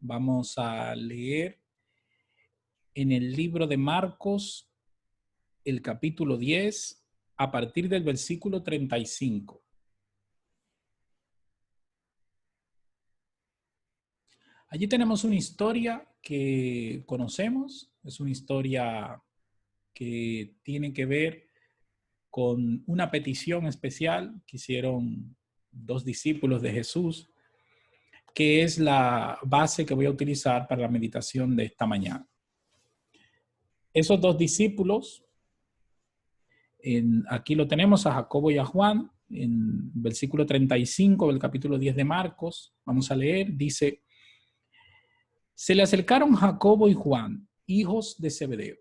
Vamos a leer en el libro de Marcos, el capítulo 10, a partir del versículo 35. Allí tenemos una historia que conocemos, es una historia que tiene que ver con una petición especial que hicieron dos discípulos de Jesús, que es la base que voy a utilizar para la meditación de esta mañana. Esos dos discípulos, aquí lo tenemos a Jacobo y a Juan, en versículo 35 del capítulo 10 de Marcos. Vamos a leer, dice: se le acercaron Jacobo y Juan, hijos de Zebedeo.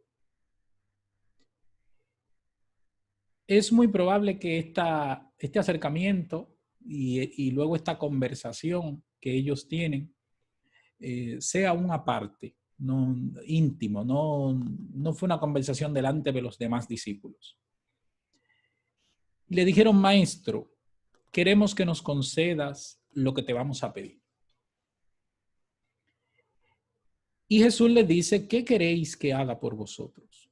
Es muy probable que este acercamiento y luego esta conversación que ellos tienen sea un aparte, no íntimo, no fue una conversación delante de los demás discípulos. Le dijeron: maestro, queremos que nos concedas lo que te vamos a pedir. Y Jesús les dice: ¿qué queréis que haga por vosotros?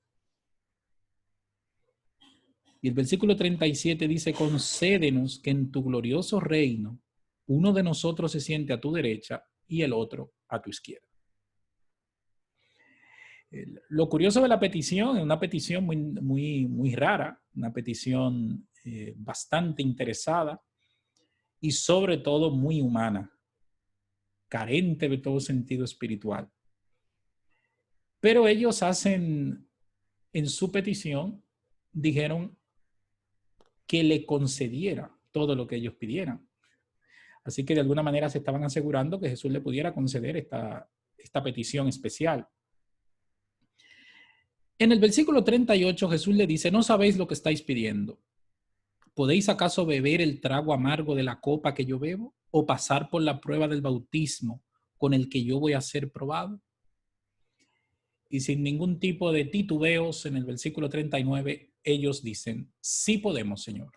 Y el versículo 37 dice: concédenos que en tu glorioso reino uno de nosotros se siente a tu derecha y el otro a tu izquierda. Lo curioso de la petición es una petición muy rara, una petición bastante interesada y sobre todo muy humana, carente de todo sentido espiritual. Pero ellos hacen, en su petición, dijeron que le concediera todo lo que ellos pidieran. Así que de alguna manera se estaban asegurando que Jesús le pudiera conceder esta petición especial. En el versículo 38 Jesús le dice: no sabéis lo que estáis pidiendo. ¿Podéis acaso beber el trago amargo de la copa que yo bebo? ¿O pasar por la prueba del bautismo con el que yo voy a ser probado? Y sin ningún tipo de titubeos, en el versículo 39, ellos dicen: sí podemos, Señor.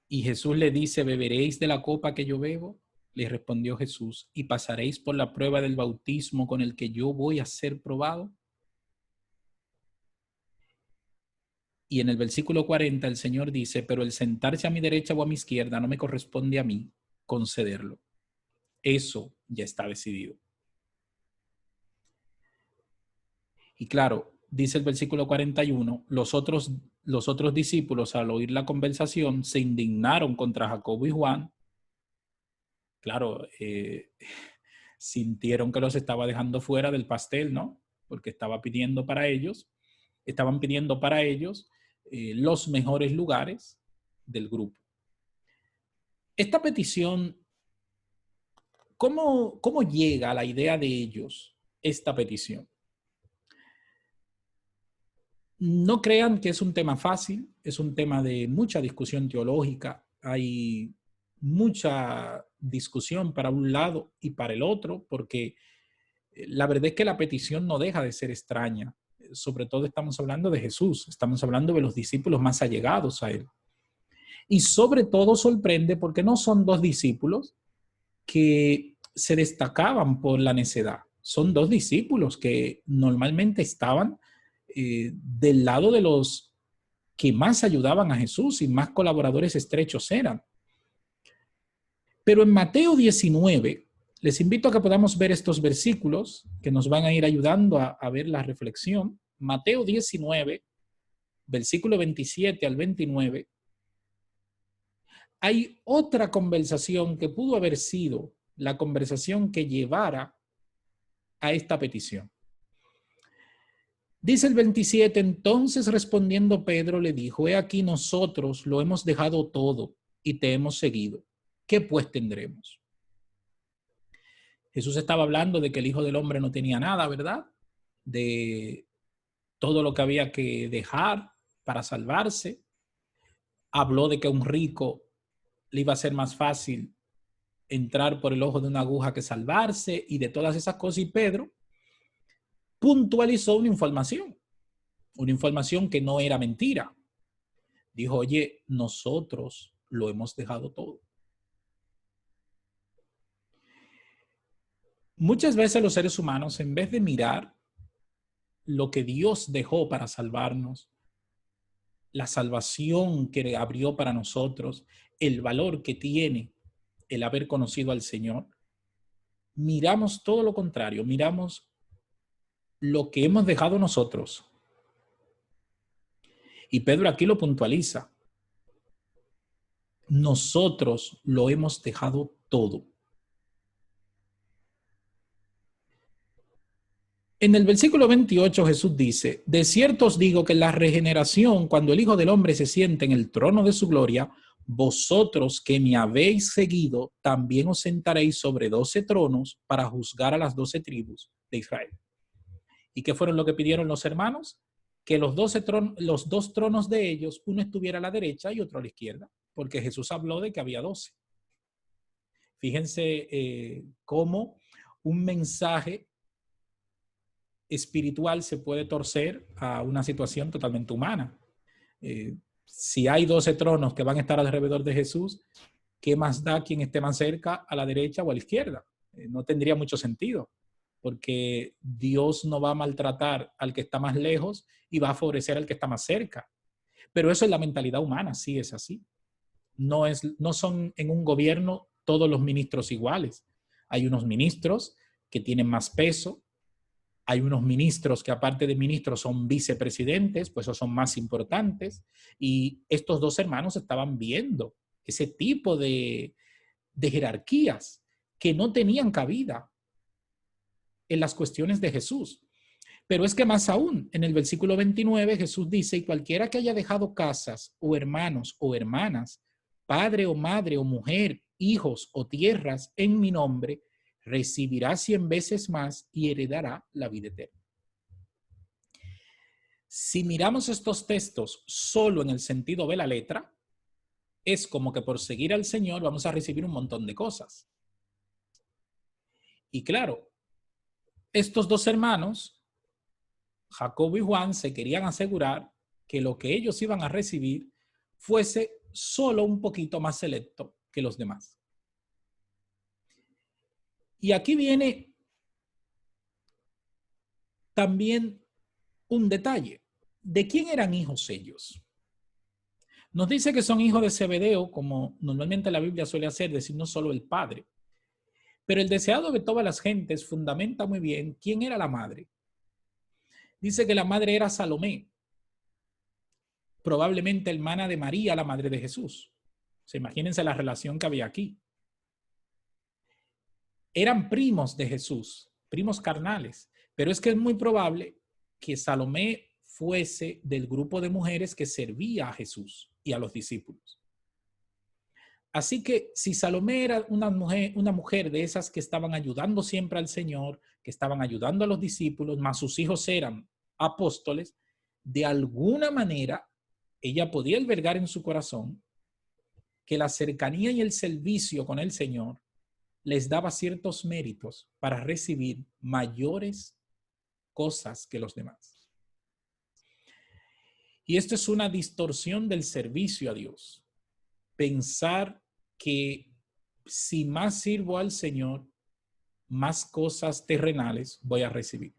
Y Jesús le dice: ¿beberéis de la copa que yo bebo? Le respondió Jesús: ¿y pasaréis por la prueba del bautismo con el que yo voy a ser probado? Y en el versículo 40 el Señor dice: pero el sentarse a mi derecha o a mi izquierda no me corresponde a mí concederlo. Eso ya está decidido. Y claro, dice el versículo 41, los otros discípulos, al oír la conversación, se indignaron contra Jacobo y Juan. Claro, sintieron que los estaba dejando fuera del pastel, ¿no? Porque estaban pidiendo para ellos los mejores lugares del grupo. Esta petición, ¿cómo llega a la idea de ellos esta petición? No crean que es un tema fácil, es un tema de mucha discusión teológica, hay mucha discusión para un lado y para el otro, porque la verdad es que la petición no deja de ser extraña. Sobre todo estamos hablando de Jesús, estamos hablando de los discípulos más allegados a él. Y sobre todo sorprende porque no son dos discípulos que se destacaban por la necedad. Son dos discípulos que normalmente estaban del lado de los que más ayudaban a Jesús y más colaboradores estrechos eran. Pero en Mateo 19, les invito a que podamos ver estos versículos que nos van a ir ayudando a ver la reflexión. Mateo 19, versículo 27 al 29, hay otra conversación que pudo haber sido la conversación que llevara a esta petición. Dice el 27, entonces respondiendo Pedro le dijo: he aquí nosotros lo hemos dejado todo y te hemos seguido. ¿Qué pues tendremos? Jesús estaba hablando de que el Hijo del Hombre no tenía nada, ¿verdad? De todo lo que había que dejar para salvarse. Habló de que a un rico le iba a ser más fácil entrar por el ojo de una aguja que salvarse y de todas esas cosas. Y Pedro puntualizó una información que no era mentira. Dijo: oye, nosotros lo hemos dejado todo. Muchas veces los seres humanos, en vez de mirar lo que Dios dejó para salvarnos, la salvación que abrió para nosotros, el valor que tiene el haber conocido al Señor, miramos todo lo contrario, miramos lo que hemos dejado nosotros. Y Pedro aquí lo puntualiza. Nosotros lo hemos dejado todo. En el versículo 28 Jesús dice, de cierto os digo que en la regeneración, cuando el Hijo del Hombre se siente en el trono de su gloria, vosotros que me habéis seguido, también os sentaréis sobre 12 tronos para juzgar a las 12 tribus de Israel. ¿Y qué fueron lo que pidieron los hermanos? Que los dos tronos de ellos, uno estuviera a la derecha y otro a la izquierda, porque Jesús habló de que había 12. Fíjense cómo un mensaje espiritual se puede torcer a una situación totalmente humana. Si hay 12 tronos que van a estar alrededor de Jesús, ¿qué más da quien esté más cerca, a la derecha o a la izquierda? No tendría mucho sentido, porque Dios no va a maltratar al que está más lejos y va a favorecer al que está más cerca. Pero eso es la mentalidad humana, sí es así. No son en un gobierno todos los ministros iguales. Hay unos ministros que tienen más peso, hay unos ministros que aparte de ministros son vicepresidentes, pues esos son más importantes. Y estos dos hermanos estaban viendo ese tipo de jerarquías que no tenían cabida en las cuestiones de Jesús. Pero es que más aún, en el versículo 29 Jesús dice, y cualquiera que haya dejado casas o hermanos o hermanas, padre o madre o mujer, hijos o tierras en mi nombre, recibirá 100 veces más y heredará la vida eterna. Si miramos estos textos solo en el sentido de la letra, es como que por seguir al Señor vamos a recibir un montón de cosas. Y claro, estos dos hermanos, Jacobo y Juan, se querían asegurar que lo que ellos iban a recibir fuese solo un poquito más selecto que los demás. Y aquí viene también un detalle. ¿De quién eran hijos ellos? Nos dice que son hijos de Zebedeo, como normalmente la Biblia suele hacer, decir no solo el padre. Pero el deseado de todas las gentes fundamenta muy bien quién era la madre. Dice que la madre era Salomé, probablemente hermana de María, la madre de Jesús. O sea, imagínense la relación que había aquí. Eran primos de Jesús, primos carnales, pero es que es muy probable que Salomé fuese del grupo de mujeres que servía a Jesús y a los discípulos. Así que si Salomé era una mujer de esas que estaban ayudando siempre al Señor, que estaban ayudando a los discípulos, más sus hijos eran apóstoles, de alguna manera ella podía albergar en su corazón que la cercanía y el servicio con el Señor les daba ciertos méritos para recibir mayores cosas que los demás. Y esto es una distorsión del servicio a Dios. Pensar que si más sirvo al Señor, más cosas terrenales voy a recibir.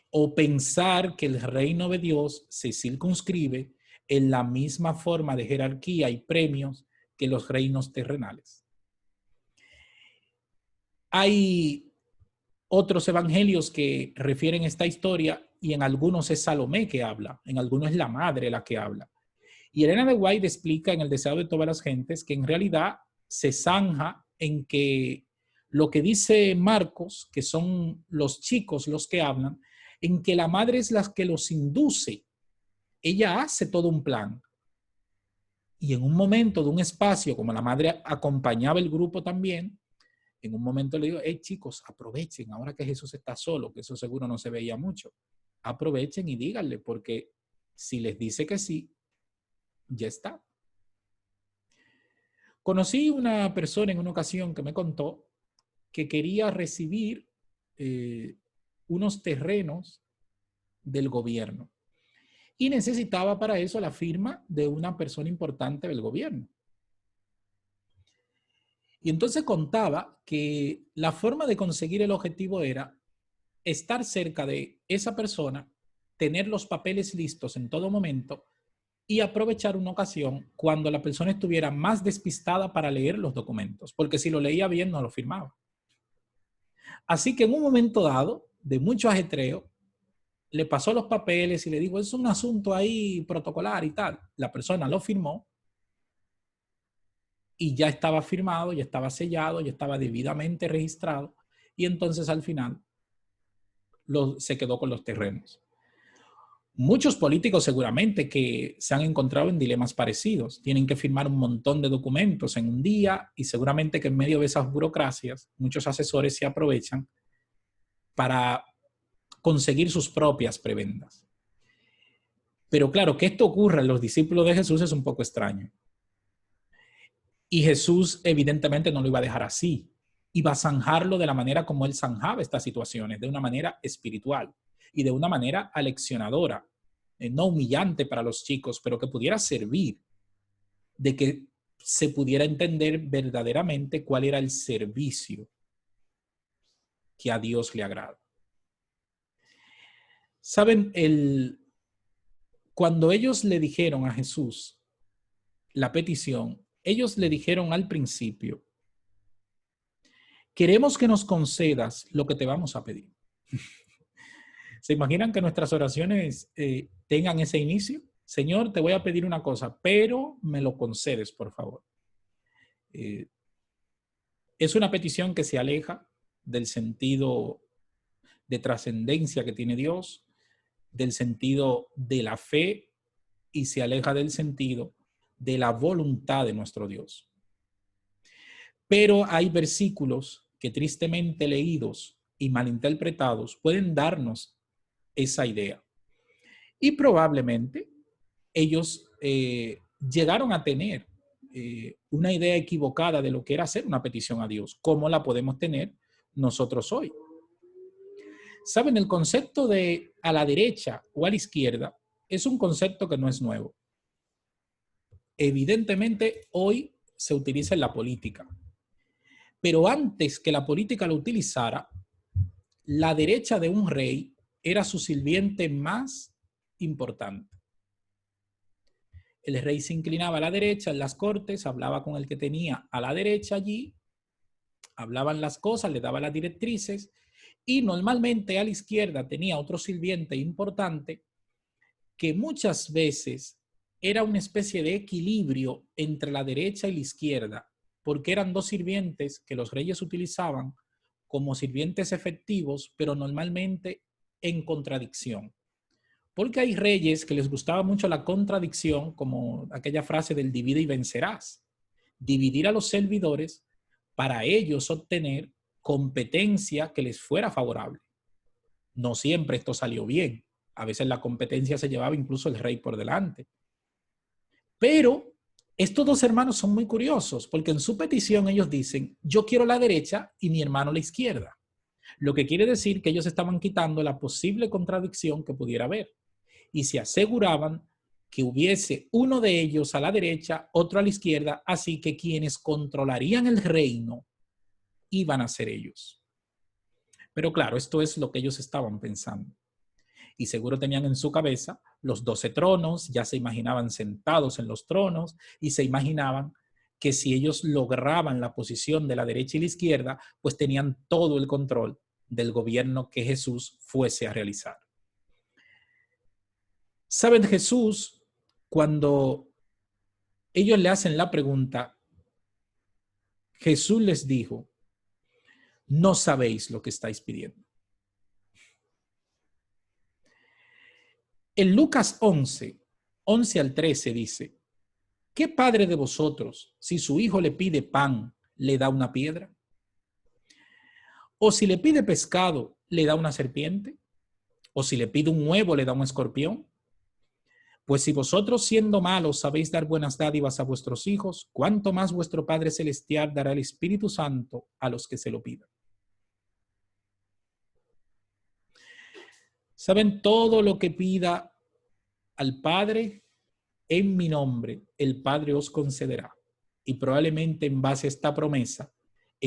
O pensar que el reino de Dios se circunscribe en la misma forma de jerarquía y premios que los reinos terrenales. Hay otros evangelios que refieren esta historia y en algunos es Salomé que habla, en algunos es la madre la que habla. Y Elena de White explica en El deseo de todas las gentes que en realidad se zanja en que lo que dice Marcos, que son los chicos los que hablan, en que la madre es la que los induce. Ella hace todo un plan. Y en un momento de un espacio, como la madre acompañaba el grupo también, en un momento le digo, hey chicos, aprovechen, ahora que Jesús está solo, que eso seguro no se veía mucho, aprovechen y díganle, porque si les dice que sí, ya está. Conocí una persona en una ocasión que me contó que quería recibir unos terrenos del gobierno y necesitaba para eso la firma de una persona importante del gobierno. Y entonces contaba que la forma de conseguir el objetivo era estar cerca de esa persona, tener los papeles listos en todo momento y aprovechar una ocasión cuando la persona estuviera más despistada para leer los documentos, porque si lo leía bien no lo firmaba. Así que en un momento dado, de mucho ajetreo, le pasó los papeles y le dijo, es un asunto ahí protocolar y tal. La persona lo firmó y ya estaba firmado, ya estaba sellado, ya estaba debidamente registrado y entonces al final se quedó con los terrenos. Muchos políticos seguramente que se han encontrado en dilemas parecidos. Tienen que firmar un montón de documentos en un día y seguramente que en medio de esas burocracias muchos asesores se aprovechan para conseguir sus propias prebendas. Pero claro, que esto ocurra en los discípulos de Jesús es un poco extraño. Y Jesús evidentemente no lo iba a dejar así. Iba a zanjarlo de la manera como él zanjaba estas situaciones, de una manera espiritual y de una manera aleccionadora, no humillante para los chicos, pero que pudiera servir de que se pudiera entender verdaderamente cuál era el servicio que a Dios le agrada. Saben, cuando ellos le dijeron a Jesús la petición, ellos le dijeron al principio, queremos que nos concedas lo que te vamos a pedir. ¿Se imaginan que nuestras oraciones tengan ese inicio? Señor, te voy a pedir una cosa, pero me lo concedes, por favor. Es una petición que se aleja del sentido de trascendencia que tiene Dios, del sentido de la fe y se aleja del sentido de la voluntad de nuestro Dios. Pero hay versículos que tristemente leídos y malinterpretados pueden darnos esa idea. Y probablemente ellos llegaron a tener una idea equivocada de lo que era hacer una petición a Dios, como la podemos tener nosotros hoy. Saben, el concepto de a la derecha o a la izquierda es un concepto que no es nuevo. Evidentemente, hoy se utiliza en la política. Pero antes que la política lo utilizara, la derecha de un rey era su sirviente más importante. El rey se inclinaba a la derecha en las cortes, hablaba con el que tenía a la derecha allí, hablaban las cosas, le daba las directrices y normalmente a la izquierda tenía otro sirviente importante que muchas veces era una especie de equilibrio entre la derecha y la izquierda, porque eran dos sirvientes que los reyes utilizaban como sirvientes efectivos, pero normalmente en contradicción. Porque hay reyes que les gustaba mucho la contradicción, como aquella frase del divide y vencerás. Dividir a los servidores para ellos obtener competencia que les fuera favorable. No siempre esto salió bien. A veces la competencia se llevaba incluso el rey por delante. Pero estos dos hermanos son muy curiosos porque en su petición ellos dicen, yo quiero la derecha y mi hermano la izquierda. Lo que quiere decir que ellos estaban quitando la posible contradicción que pudiera haber y se aseguraban que hubiese uno de ellos a la derecha, otro a la izquierda, así que quienes controlarían el reino iban a ser ellos. Pero claro, esto es lo que ellos estaban pensando. Y seguro tenían en su cabeza los 12 tronos, ya se imaginaban sentados en los tronos y se imaginaban que si ellos lograban la posición de la derecha y la izquierda, pues tenían todo el control del gobierno que Jesús fuese a realizar. ¿Saben? Jesús, cuando ellos le hacen la pregunta, Jesús les dijo, no sabéis lo que estáis pidiendo. En Lucas 11, 11 al 13 dice, ¿qué padre de vosotros, si su hijo le pide pan, le da una piedra? ¿O si le pide pescado, le da una serpiente? ¿O si le pide un huevo, le da un escorpión? Pues si vosotros siendo malos sabéis dar buenas dádivas a vuestros hijos, ¿cuánto más vuestro Padre Celestial dará el Espíritu Santo a los que se lo pidan? ¿Saben? Todo lo que pida al Padre en mi nombre, el Padre os concederá. Y probablemente en base a esta promesa,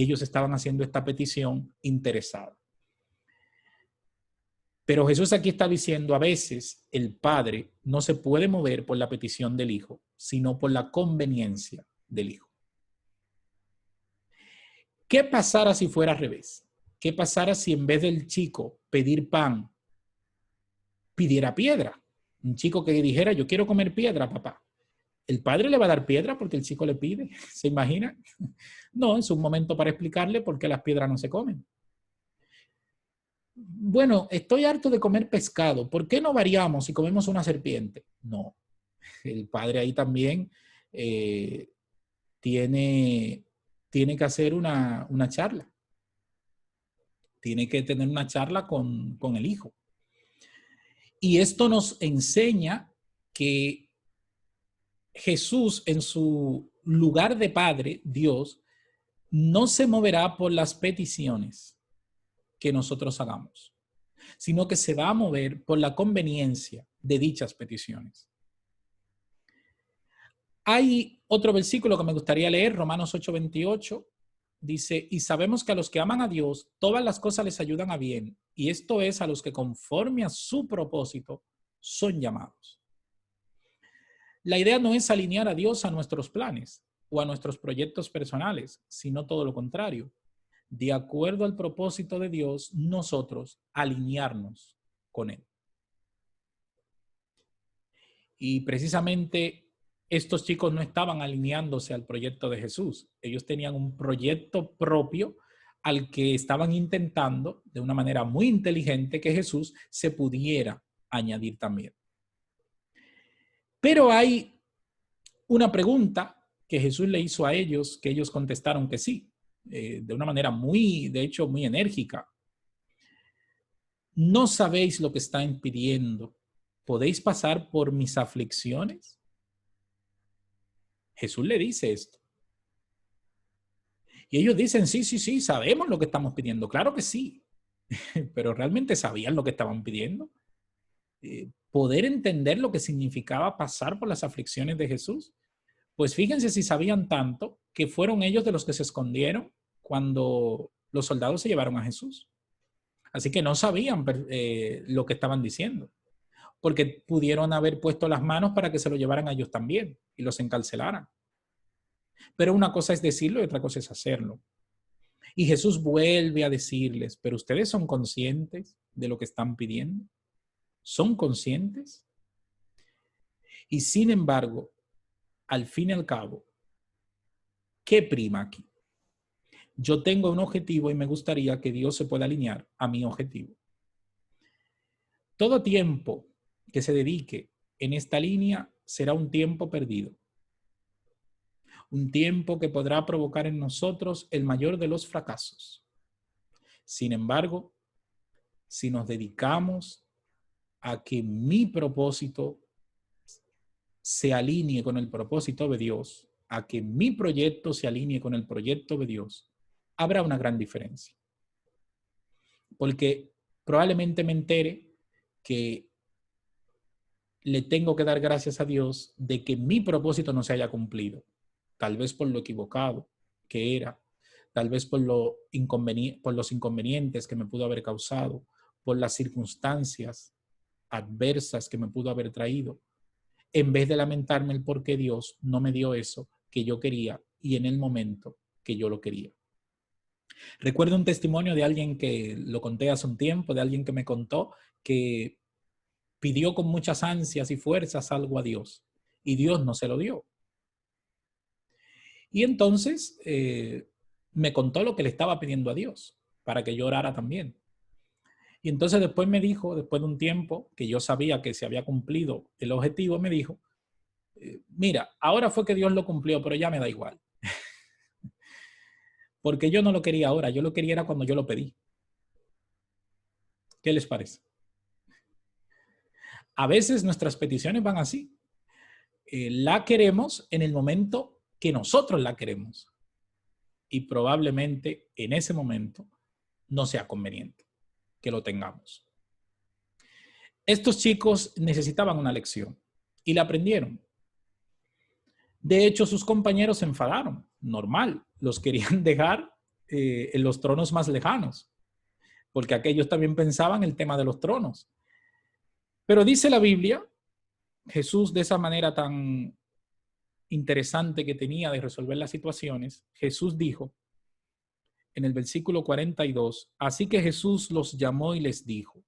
ellos estaban haciendo esta petición interesada. Pero Jesús aquí está diciendo, a veces el Padre no se puede mover por la petición del Hijo, sino por la conveniencia del Hijo. ¿Qué pasara si fuera al revés? ¿Qué pasara si en vez del chico pedir pan, pidiera piedra? Un chico que dijera, yo quiero comer piedra, papá. ¿El padre le va a dar piedra porque el chico le pide? ¿Se imagina? No, es un momento para explicarle por qué las piedras no se comen. Bueno, estoy harto de comer pescado. ¿Por qué no variamos y comemos una serpiente? No. El padre ahí también tiene que hacer una charla. Tiene que tener una charla con el hijo. Y esto nos enseña que Jesús, en su lugar de Padre, Dios, no se moverá por las peticiones que nosotros hagamos, sino que se va a mover por la conveniencia de dichas peticiones. Hay otro versículo que me gustaría leer, Romanos 8:28, dice, y sabemos que a los que aman a Dios, todas las cosas les ayudan a bien, y esto es a los que conforme a su propósito son llamados. La idea no es alinear a Dios a nuestros planes o a nuestros proyectos personales, sino todo lo contrario. De acuerdo al propósito de Dios, nosotros alinearnos con Él. Y precisamente estos chicos no estaban alineándose al proyecto de Jesús. Ellos tenían un proyecto propio al que estaban intentando, de una manera muy inteligente, que Jesús se pudiera añadir también. Pero hay una pregunta que Jesús le hizo a ellos, que ellos contestaron que sí. De una manera muy, de hecho, muy enérgica. ¿No sabéis lo que estáis pidiendo? ¿Podéis pasar por mis aflicciones? Jesús le dice esto. Y ellos dicen, sí, sabemos lo que estamos pidiendo. Claro que sí. Pero ¿realmente sabían lo que estaban pidiendo? ¿Poder entender lo que significaba pasar por las aflicciones de Jesús? Pues fíjense si sabían tanto que fueron ellos de los que se escondieron cuando los soldados se llevaron a Jesús. Así que no sabían lo que estaban diciendo, porque pudieron haber puesto las manos para que se lo llevaran a ellos también y los encarcelaran. Pero una cosa es decirlo y otra cosa es hacerlo. Y Jesús vuelve a decirles, pero ustedes son conscientes de lo que están pidiendo. ¿Son conscientes? Y sin embargo, al fin y al cabo, ¿qué prima aquí? Yo tengo un objetivo y me gustaría que Dios se pueda alinear a mi objetivo. Todo tiempo que se dedique en esta línea será un tiempo perdido. Un tiempo que podrá provocar en nosotros el mayor de los fracasos. Sin embargo, si nos dedicamos a que mi propósito se alinee con el propósito de Dios, a que mi proyecto se alinee con el proyecto de Dios, habrá una gran diferencia. Porque probablemente me entere que le tengo que dar gracias a Dios de que mi propósito no se haya cumplido. Tal vez por lo equivocado que era, tal vez por los inconvenientes que me pudo haber causado, por las circunstancias adversas que me pudo haber traído, en vez de lamentarme el por qué Dios no me dio eso que yo quería y en el momento que yo lo quería. Recuerdo un testimonio de alguien que lo conté hace un tiempo, de alguien que me contó que pidió con muchas ansias y fuerzas algo a Dios y Dios no se lo dio. Y entonces me contó lo que le estaba pidiendo a Dios para que yo orara también. Y entonces después me dijo, después de un tiempo que yo sabía que se había cumplido el objetivo, me dijo, mira, ahora fue que Dios lo cumplió, pero ya me da igual. Porque yo no lo quería ahora, yo lo quería era cuando yo lo pedí. ¿Qué les parece? A veces nuestras peticiones van así. La queremos en el momento que nosotros la queremos. Y probablemente en ese momento no sea conveniente que lo tengamos. Estos chicos necesitaban una lección y la aprendieron. De hecho, sus compañeros se enfadaron. Normal, los querían dejar en los tronos más lejanos, porque aquellos también pensaban el tema de los tronos. Pero dice la Biblia, Jesús, de esa manera tan interesante que tenía de resolver las situaciones, Jesús dijo en el versículo 42, así que Jesús los llamó y les dijo,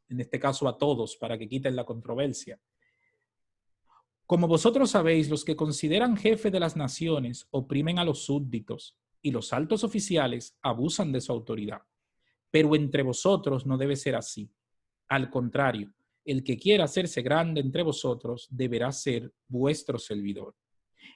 en este caso a todos, para que quiten la controversia: como vosotros sabéis, los que consideran jefe de las naciones oprimen a los súbditos y los altos oficiales abusan de su autoridad. Pero entre vosotros no debe ser así. Al contrario, el que quiera hacerse grande entre vosotros deberá ser vuestro servidor.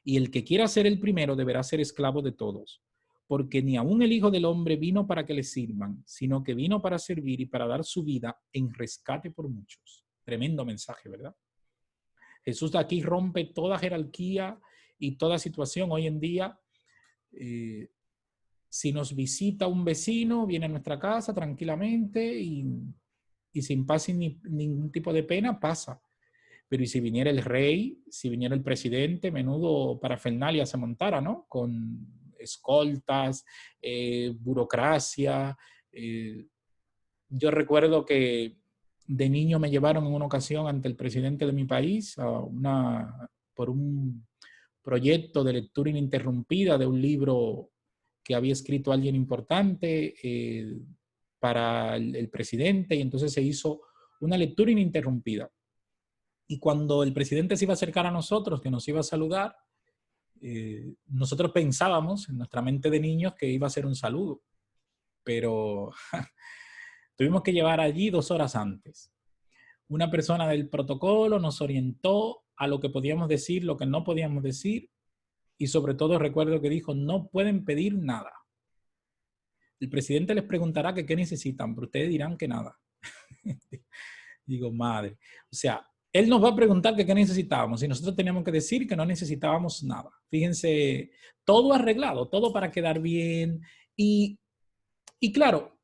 Y el que quiera ser el primero deberá ser esclavo de todos. Porque ni aun el Hijo del Hombre vino para que le sirvan, sino que vino para servir y para dar su vida en rescate por muchos. Tremendo mensaje, ¿verdad? Jesús de aquí rompe toda jerarquía y toda situación. Hoy en día, si nos visita un vecino, viene a nuestra casa tranquilamente y sin pasar ningún tipo de pena, pasa. Pero ¿y si viniera el rey, si viniera el presidente, menudo parafernalia se montara, ¿no? Con escoltas, burocracia. Yo recuerdo que de niño me llevaron en una ocasión ante el presidente de mi país por un proyecto de lectura ininterrumpida de un libro que había escrito alguien importante para el presidente, y entonces se hizo una lectura ininterrumpida. Y cuando el presidente se iba a acercar a nosotros, que nos iba a saludar, nosotros pensábamos en nuestra mente de niños que iba a ser un saludo, pero tuvimos que llevar allí 2 horas antes. Una persona del protocolo nos orientó a lo que podíamos decir, lo que no podíamos decir, y sobre todo recuerdo que dijo, no pueden pedir nada. El presidente les preguntará que qué necesitan, pero ustedes dirán que nada. Digo, madre. O sea, él nos va a preguntar que qué necesitábamos y nosotros teníamos que decir que no necesitábamos nada. Fíjense, todo arreglado, todo para quedar bien. Y claro,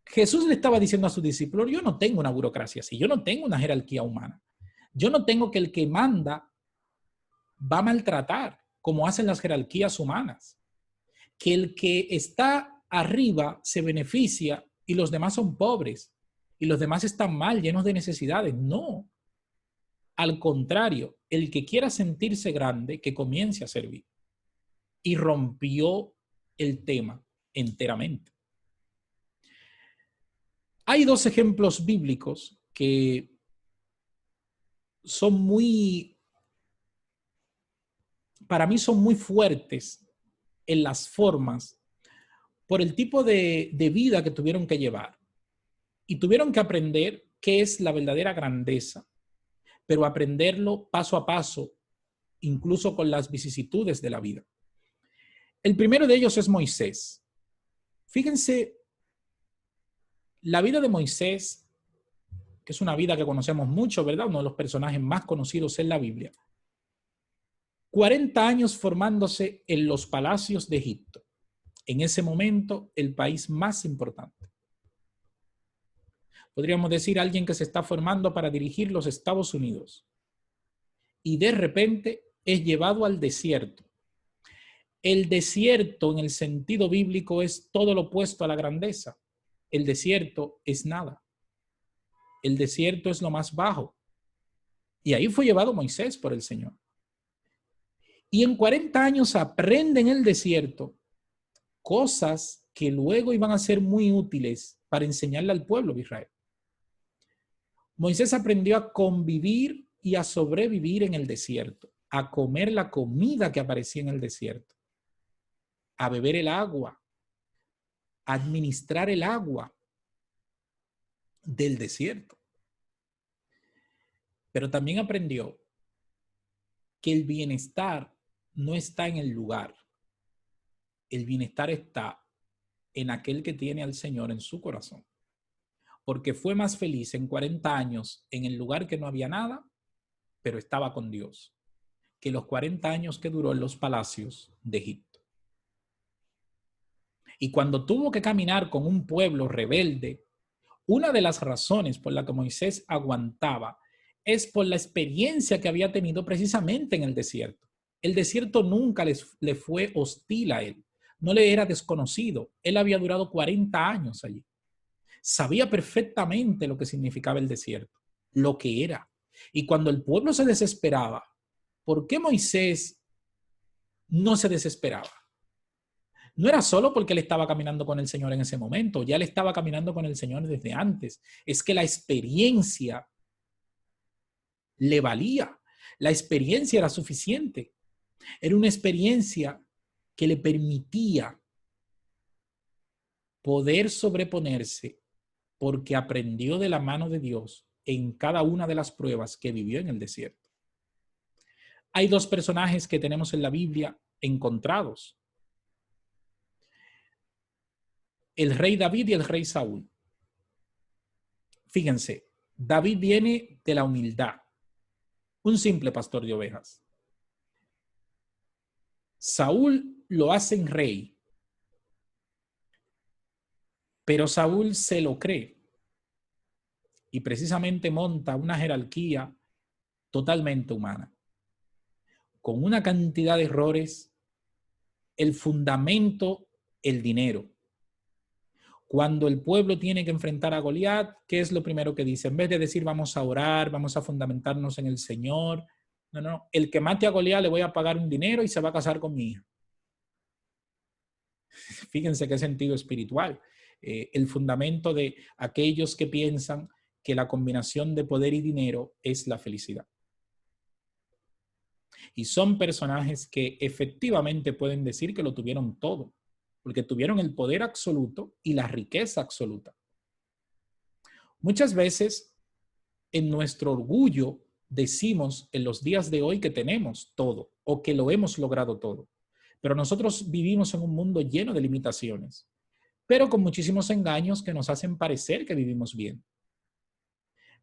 Jesús le estaba diciendo a sus discípulos, yo no tengo una burocracia así, yo no tengo una jerarquía humana. Yo no tengo que el que manda va a maltratar, como hacen las jerarquías humanas. Que el que está arriba se beneficia y los demás son pobres y los demás están mal, llenos de necesidades. No. Al contrario, el que quiera sentirse grande, que comience a servir. Y rompió el tema enteramente. Hay 2 ejemplos bíblicos que son para mí son muy fuertes en las formas por el tipo de vida que tuvieron que llevar. Y tuvieron que aprender qué es la verdadera grandeza, pero aprenderlo paso a paso, incluso con las vicisitudes de la vida. El primero de ellos es Moisés. Fíjense, la vida de Moisés, que es una vida que conocemos mucho, ¿verdad? Uno de los personajes más conocidos en la Biblia. 40 años formándose en los palacios de Egipto. En ese momento, el país más importante. Podríamos decir alguien que se está formando para dirigir los Estados Unidos. Y de repente es llevado al desierto. El desierto en el sentido bíblico es todo lo opuesto a la grandeza. El desierto es nada. El desierto es lo más bajo. Y ahí fue llevado Moisés por el Señor. Y en 40 años aprende en el desierto cosas que luego iban a ser muy útiles para enseñarle al pueblo de Israel. Moisés aprendió a convivir y a sobrevivir en el desierto, a comer la comida que aparecía en el desierto, a beber el agua, a administrar el agua del desierto. Pero también aprendió que el bienestar no está en el lugar. El bienestar está en aquel que tiene al Señor en su corazón. Porque fue más feliz en 40 años en el lugar que no había nada, pero estaba con Dios, que los 40 años que duró en los palacios de Egipto. Y cuando tuvo que caminar con un pueblo rebelde, una de las razones por la que Moisés aguantaba es por la experiencia que había tenido precisamente en el desierto. El desierto nunca le fue hostil a él, no le era desconocido. Él había durado 40 años allí. Sabía perfectamente lo que significaba el desierto, lo que era. Y cuando el pueblo se desesperaba, ¿por qué Moisés no se desesperaba? No era solo porque él estaba caminando con el Señor en ese momento, ya él estaba caminando con el Señor desde antes. Es que la experiencia le valía, la experiencia era suficiente. Era una experiencia que le permitía poder sobreponerse porque aprendió de la mano de Dios en cada una de las pruebas que vivió en el desierto. Hay dos personajes que tenemos en la Biblia encontrados: el rey David y el rey Saúl. Fíjense, David viene de la humildad, un simple pastor de ovejas. Saúl lo hacen rey, pero Saúl se lo cree y precisamente monta una jerarquía totalmente humana, con una cantidad de errores, el fundamento, el dinero. Cuando el pueblo tiene que enfrentar a Goliat, ¿qué es lo primero que dice? En vez de decir vamos a orar, vamos a fundamentarnos en el Señor, no, el que mate a Goliat le voy a pagar un dinero y se va a casar con mi hija. Fíjense qué sentido espiritual. El fundamento de aquellos que piensan que la combinación de poder y dinero es la felicidad. Y son personajes que efectivamente pueden decir que lo tuvieron todo, porque tuvieron el poder absoluto y la riqueza absoluta. Muchas veces en nuestro orgullo decimos en los días de hoy que tenemos todo o que lo hemos logrado todo, pero nosotros vivimos en un mundo lleno de limitaciones, pero con muchísimos engaños que nos hacen parecer que vivimos bien.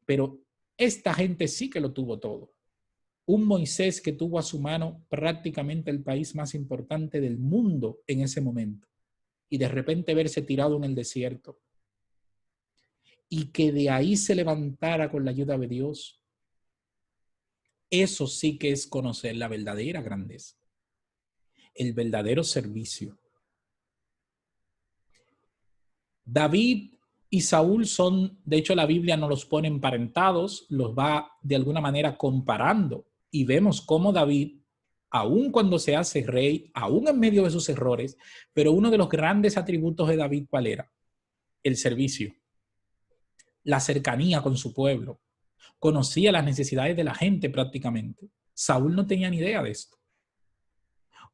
Pero esta gente sí que lo tuvo todo. Un Moisés que tuvo a su mano prácticamente el país más importante del mundo en ese momento, y de repente verse tirado en el desierto, y que de ahí se levantara con la ayuda de Dios. Eso sí que es conocer la verdadera grandeza, el verdadero servicio. David y Saúl son, de hecho la Biblia no los pone emparentados, los va de alguna manera comparando, y vemos cómo David, aun cuando se hace rey, aun en medio de sus errores, pero uno de los grandes atributos de David, ¿cuál era? El servicio, la cercanía con su pueblo. Conocía las necesidades de la gente prácticamente. Saúl no tenía ni idea de esto,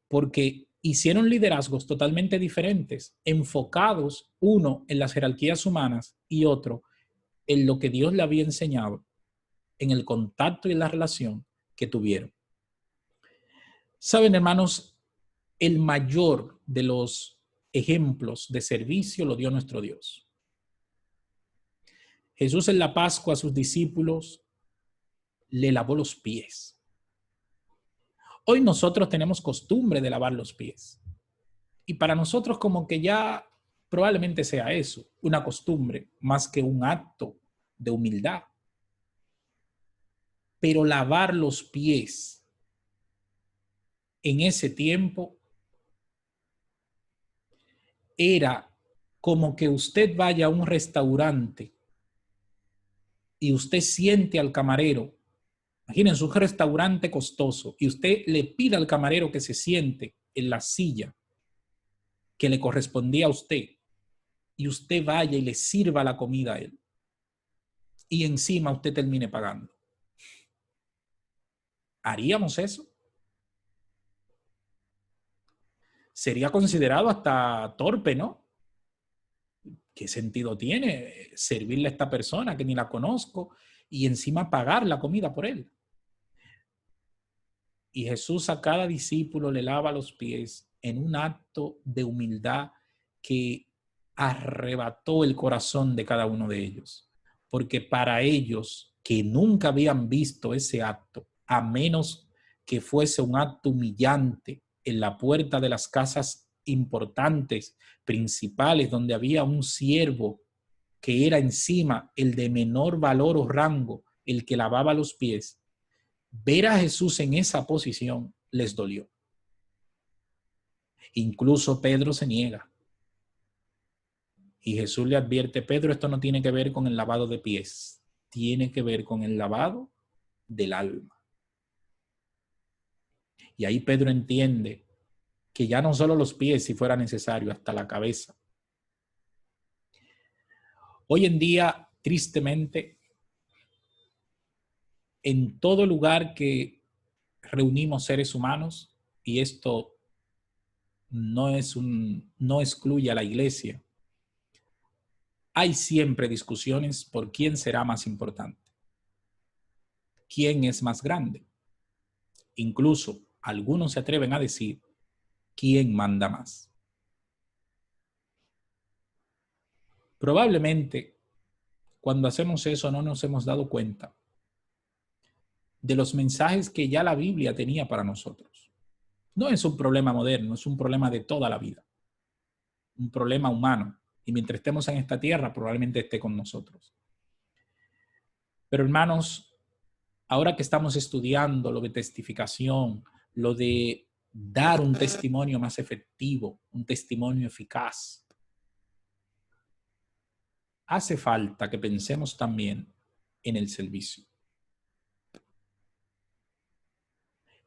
porque hicieron liderazgos totalmente diferentes, enfocados uno en las jerarquías humanas y otro en lo que Dios le había enseñado, en el contacto y en la relación que tuvieron. Saben, hermanos, el mayor de los ejemplos de servicio lo dio nuestro Dios. Jesús en la Pascua a sus discípulos le lavó los pies. Hoy nosotros tenemos costumbre de lavar los pies. Y para nosotros como que ya probablemente sea eso, una costumbre más que un acto de humildad. Pero lavar los pies en ese tiempo era como que usted vaya a un restaurante y usted siente al camarero. Imagínense un restaurante costoso y usted le pide al camarero que se siente en la silla que le correspondía a usted y usted vaya y le sirva la comida a él. Y encima usted termine pagando. ¿Haríamos eso? Sería considerado hasta torpe, ¿no? ¿Qué sentido tiene servirle a esta persona que ni la conozco y encima pagar la comida por él? Y Jesús a cada discípulo le lava los pies en un acto de humildad que arrebató el corazón de cada uno de ellos. Porque para ellos, que nunca habían visto ese acto, a menos que fuese un acto humillante en la puerta de las casas importantes, principales, donde había un siervo que era encima el de menor valor o rango, el que lavaba los pies, ver a Jesús en esa posición les dolió. Incluso Pedro se niega. Y Jesús le advierte, Pedro, esto no tiene que ver con el lavado de pies, tiene que ver con el lavado del alma. Y ahí Pedro entiende que ya no solo los pies, si fuera necesario, hasta la cabeza. Hoy en día, tristemente, en todo lugar que reunimos seres humanos, y esto no excluye a la iglesia, hay siempre discusiones por quién será más importante, quién es más grande. Incluso algunos se atreven a decir quién manda más. Probablemente cuando hacemos eso no nos hemos dado cuenta de los mensajes que ya la Biblia tenía para nosotros. No es un problema moderno, es un problema de toda la vida, un problema humano. Y mientras estemos en esta tierra, probablemente esté con nosotros. Pero hermanos, ahora que estamos estudiando lo de testificación, lo de dar un testimonio más efectivo, un testimonio eficaz, hace falta que pensemos también en el servicio.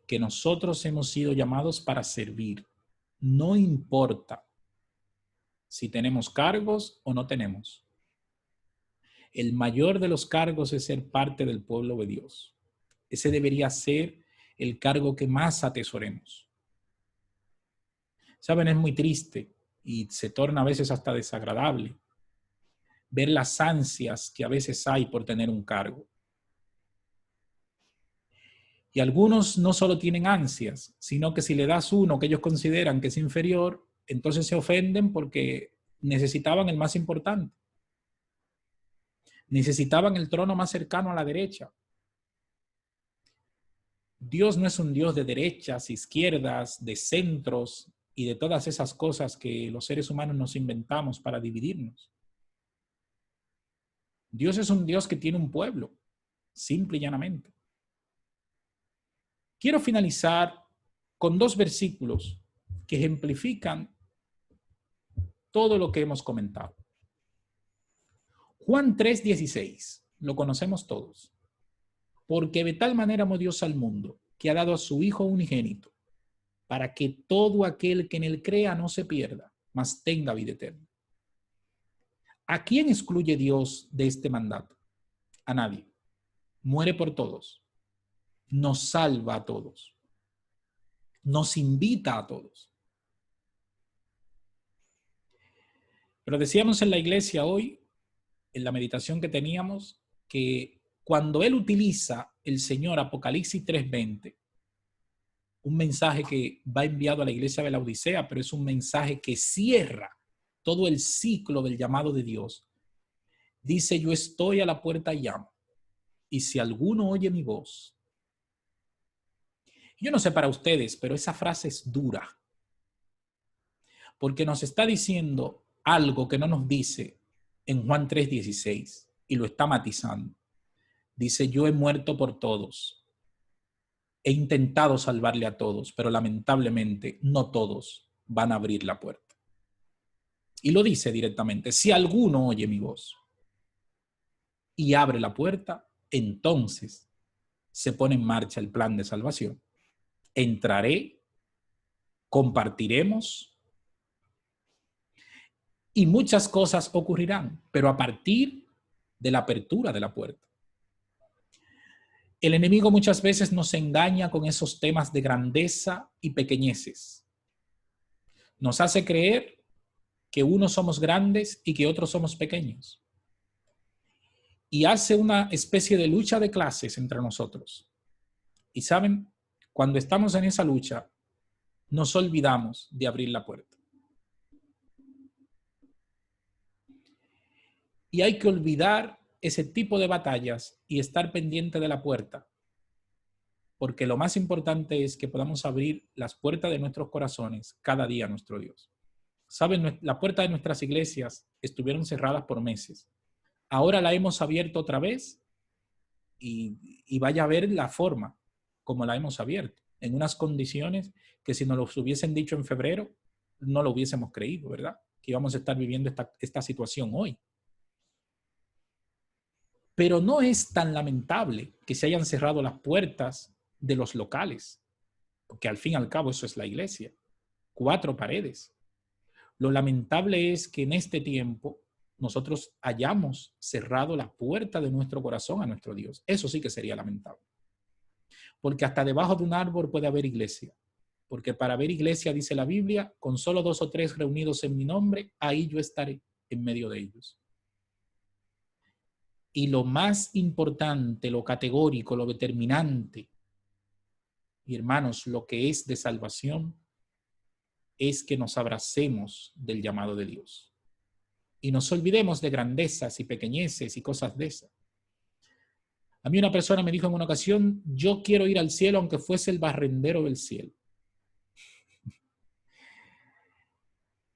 Que nosotros hemos sido llamados para servir. No importa si tenemos cargos o no tenemos. El mayor de los cargos es ser parte del pueblo de Dios. Ese debería ser el cargo que más atesoremos. Saben, es muy triste y se torna a veces hasta desagradable ver las ansias que a veces hay por tener un cargo. Y algunos no solo tienen ansias, sino que si le das uno que ellos consideran que es inferior, entonces se ofenden porque necesitaban el más importante. Necesitaban el trono más cercano a la derecha. Dios no es un Dios de derechas, izquierdas, de centros y de todas esas cosas que los seres humanos nos inventamos para dividirnos. Dios es un Dios que tiene un pueblo, simple y llanamente. Quiero finalizar con 2 versículos que ejemplifican todo lo que hemos comentado. Juan 3:16, lo conocemos todos. Porque de tal manera amó Dios al mundo, que ha dado a su Hijo unigénito, para que todo aquel que en él crea no se pierda, mas tenga vida eterna. ¿A quién excluye Dios de este mandato? A nadie. Muere por todos. Nos salva a todos. Nos invita a todos. Pero decíamos en la iglesia hoy, en la meditación que teníamos, que cuando él utiliza el Señor Apocalipsis 3:20, un mensaje que va enviado a la iglesia de la Odisea, pero es un mensaje que cierra todo el ciclo del llamado de Dios. Dice, yo estoy a la puerta y llamo, y si alguno oye mi voz. Yo no sé para ustedes, pero esa frase es dura, porque nos está diciendo algo que no nos dice en Juan 3:16, y lo está matizando. Dice, yo he muerto por todos. He intentado salvarle a todos, pero lamentablemente no todos van a abrir la puerta. Y lo dice directamente, si alguno oye mi voz y abre la puerta, entonces se pone en marcha el plan de salvación. Entraré, compartiremos y muchas cosas ocurrirán, pero a partir de la apertura de la puerta. El enemigo muchas veces nos engaña con esos temas de grandeza y pequeñeces. Nos hace creer que unos somos grandes y que otros somos pequeños. Y hace una especie de lucha de clases entre nosotros. Y saben, cuando estamos en esa lucha, nos olvidamos de abrir la puerta. Y hay que olvidar ese tipo de batallas y estar pendiente de la puerta. Porque lo más importante es que podamos abrir las puertas de nuestros corazones cada día a nuestro Dios. Saben, la puerta de nuestras iglesias estuvieron cerradas por meses. Ahora la hemos abierto otra vez y vaya a ver la forma como la hemos abierto. En unas condiciones que si nos lo hubiesen dicho en febrero, no lo hubiésemos creído, ¿verdad? Que íbamos a estar viviendo esta situación hoy. Pero no es tan lamentable que se hayan cerrado las puertas de los locales, porque al fin y al cabo eso es la iglesia. 4 paredes. Lo lamentable es que en este tiempo nosotros hayamos cerrado la puerta de nuestro corazón a nuestro Dios. Eso sí que sería lamentable. Porque hasta debajo de un árbol puede haber iglesia. Porque para haber iglesia, dice la Biblia, con solo 2 o 3 reunidos en mi nombre, ahí yo estaré en medio de ellos. Y lo más importante, lo categórico, lo determinante, y hermanos, lo que es de salvación, es que nos abracemos del llamado de Dios. Y nos olvidemos de grandezas y pequeñeces y cosas de esas. A mí una persona me dijo en una ocasión, yo quiero ir al cielo aunque fuese el barrendero del cielo.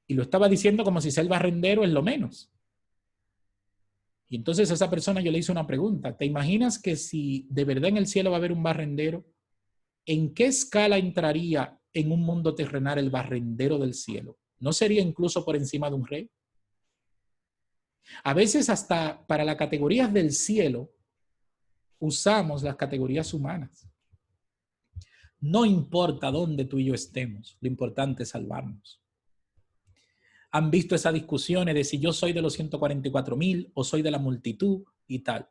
Y lo estaba diciendo como si ser el barrendero es lo menos. Y entonces a esa persona yo le hice una pregunta. ¿Te imaginas que si de verdad en el cielo va a haber un barrendero, en qué escala entraría en un mundo terrenal el barrendero del cielo? ¿No sería incluso por encima de un rey? A veces hasta para las categorías del cielo usamos las categorías humanas. No importa dónde tú y yo estemos, lo importante es salvarnos. Han visto esas discusiones de si yo soy de los 144,000 o soy de la multitud y tal.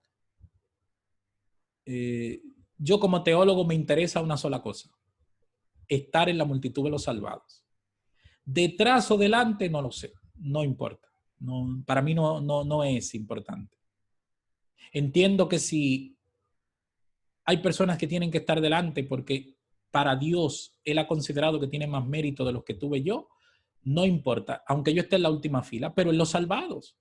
Yo como teólogo me interesa una sola cosa, estar en la multitud de los salvados. Detrás o delante no lo sé, no importa. No, para mí no es importante. Entiendo que si hay personas que tienen que estar delante porque para Dios Él ha considerado que tiene más mérito de los que tuve yo, no importa, aunque yo esté en la última fila, pero en los salvados.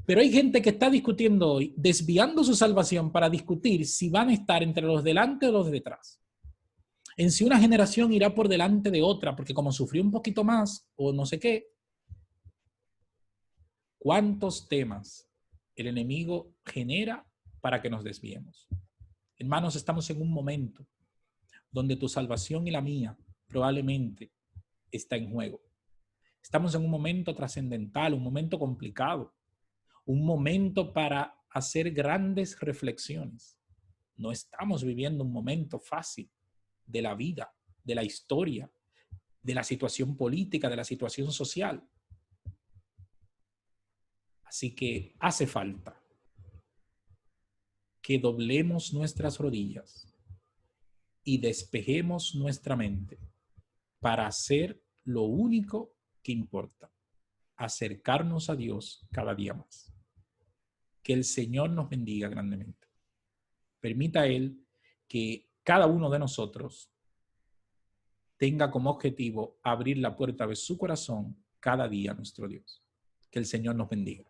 Pero hay gente que está discutiendo hoy, desviando su salvación para discutir si van a estar entre los delante o los de detrás. En si una generación irá por delante de otra, porque como sufrió un poquito más o no sé qué. ¿Cuántos temas el enemigo genera para que nos desviemos? Hermanos, estamos en un momento donde tu salvación y la mía probablemente está en juego. Estamos en un momento trascendental, un momento complicado, un momento para hacer grandes reflexiones. No estamos viviendo un momento fácil de la vida, de la historia, de la situación política, de la situación social. Así que hace falta que doblemos nuestras rodillas y despejemos nuestra mente para hacer lo único que importa, acercarnos a Dios cada día más. Que el Señor nos bendiga grandemente. Permita Él que cada uno de nosotros tenga como objetivo abrir la puerta de su corazón cada día a nuestro Dios. Que el Señor nos bendiga.